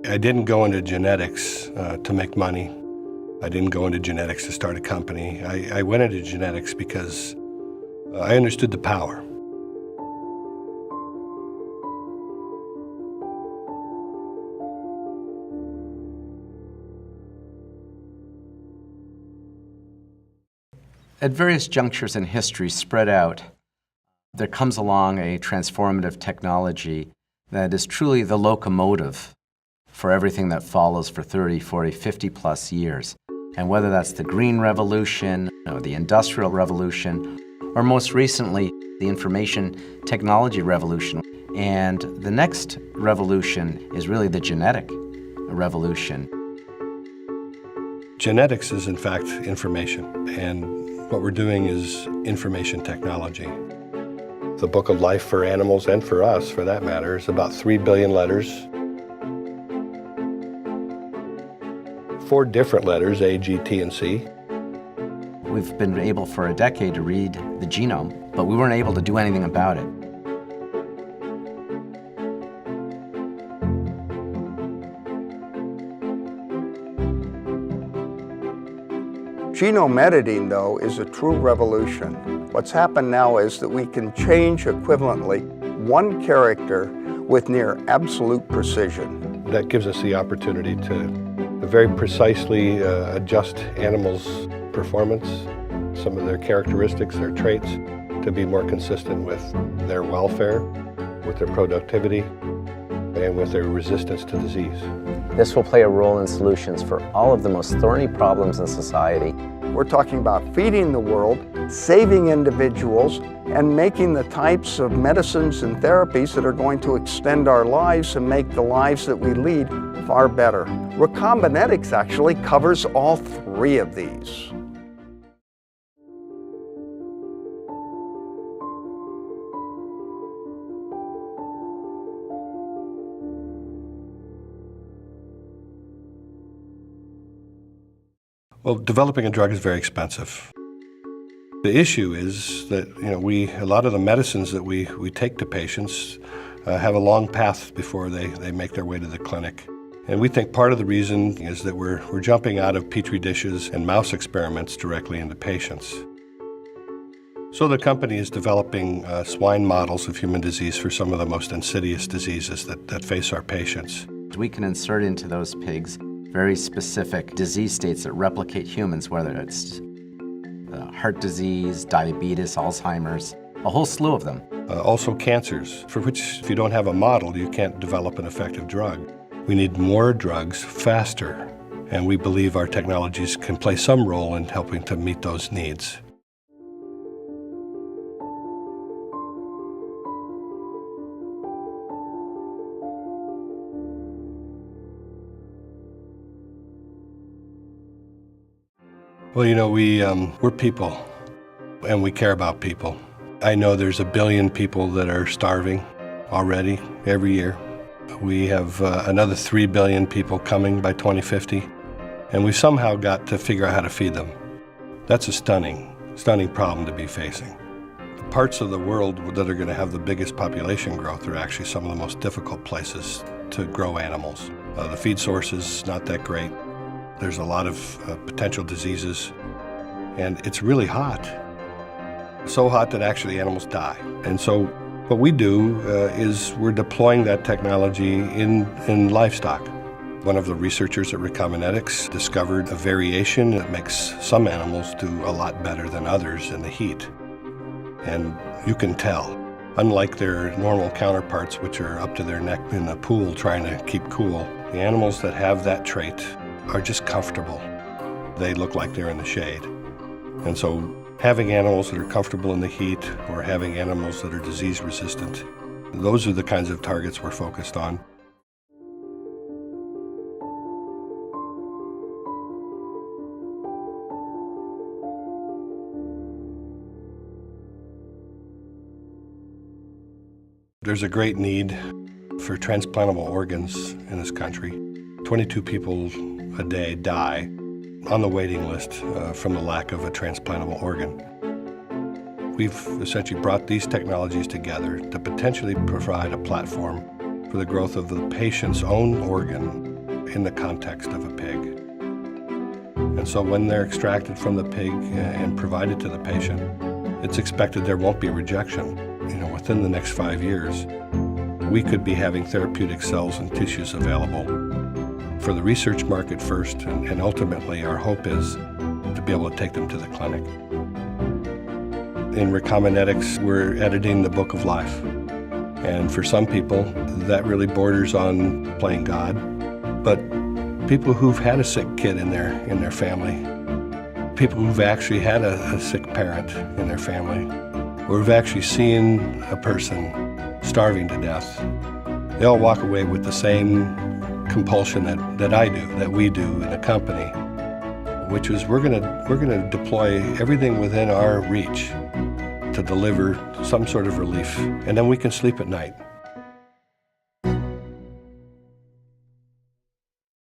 I didn't go into genetics to make money. I didn't go into genetics to start a company. I went into genetics because I understood the power. At various junctures in history spread out, there comes along a transformative technology that is truly the locomotive for everything that follows for 30, 40, 50 plus years. And whether that's the Green Revolution, or the Industrial Revolution, or most recently, the Information Technology Revolution. And the next revolution is really the genetic revolution. Genetics is, in fact, information, and what we're doing is information technology. The Book of Life for animals, and for us, for that matter, is about 3 billion letters. 4 different letters, A, G, T, and C. We've been able for a decade to read the genome, but we weren't able to do anything about it. Genome editing, though, is a true revolution. What's happened now is that we can change equivalently one character with near absolute precision. That gives us the opportunity to very precisely adjust animals' performance, some of their characteristics, their traits, to be more consistent with their welfare, with their productivity, and with their resistance to disease. This will play a role in solutions for all of the most thorny problems in society. We're talking about feeding the world, saving individuals, and making the types of medicines and therapies that are going to extend our lives and make the lives that we lead far better. Recombinetics actually covers all 3 of these. Well, developing a drug is very expensive. The issue is that a lot of the medicines that we take to patients have a long path before they make their way to the clinic. And we think part of the reason is that we're jumping out of petri dishes and mouse experiments directly into patients. So the company is developing swine models of human disease for some of the most insidious diseases that face our patients. We can insert into those pigs very specific disease states that replicate humans, whether it's heart disease, diabetes, Alzheimer's, a whole slew of them. Also cancers, for which if you don't have a model, you can't develop an effective drug. We need more drugs faster, and we believe our technologies can play some role in helping to meet those needs. Well, we're people, and we care about people. I know there's 1 billion people that are starving already every year. We have another 3 billion people coming by 2050, and we've somehow got to figure out how to feed them. That's a stunning problem to be facing. The parts of the world that are going to have the biggest population growth are actually some of the most difficult places to grow animals. The feed source is not that great. There's a lot of potential diseases, and it's really hot. So hot that actually animals die. And so what we do is we're deploying that technology in livestock. One of the researchers at Recombinetics discovered a variation that makes some animals do a lot better than others in the heat. And you can tell. Unlike their normal counterparts, which are up to their neck in a pool trying to keep cool, the animals that have that trait are just comfortable. They look like they're in the shade. And so having animals that are comfortable in the heat or having animals that are disease resistant, those are the kinds of targets we're focused on. There's a great need for transplantable organs in this country. 22 people a day die on the waiting list from the lack of a transplantable organ. We've essentially brought these technologies together to potentially provide a platform for the growth of the patient's own organ in the context of a pig. And so when they're extracted from the pig and provided to the patient, it's expected there won't be rejection. Within the next 5 years, we could be having therapeutic cells and tissues available for the research market first, and ultimately our hope is to be able to take them to the clinic. In Recombinetics, we're editing the book of life. And for some people, that really borders on playing God. But people who've had a sick kid in their family, people who've actually had a sick parent in their family, or who've actually seen a person starving to death, they all walk away with the same compulsion that I do, that we do in the company, which is we're gonna deploy everything within our reach to deliver some sort of relief, and then we can sleep at night.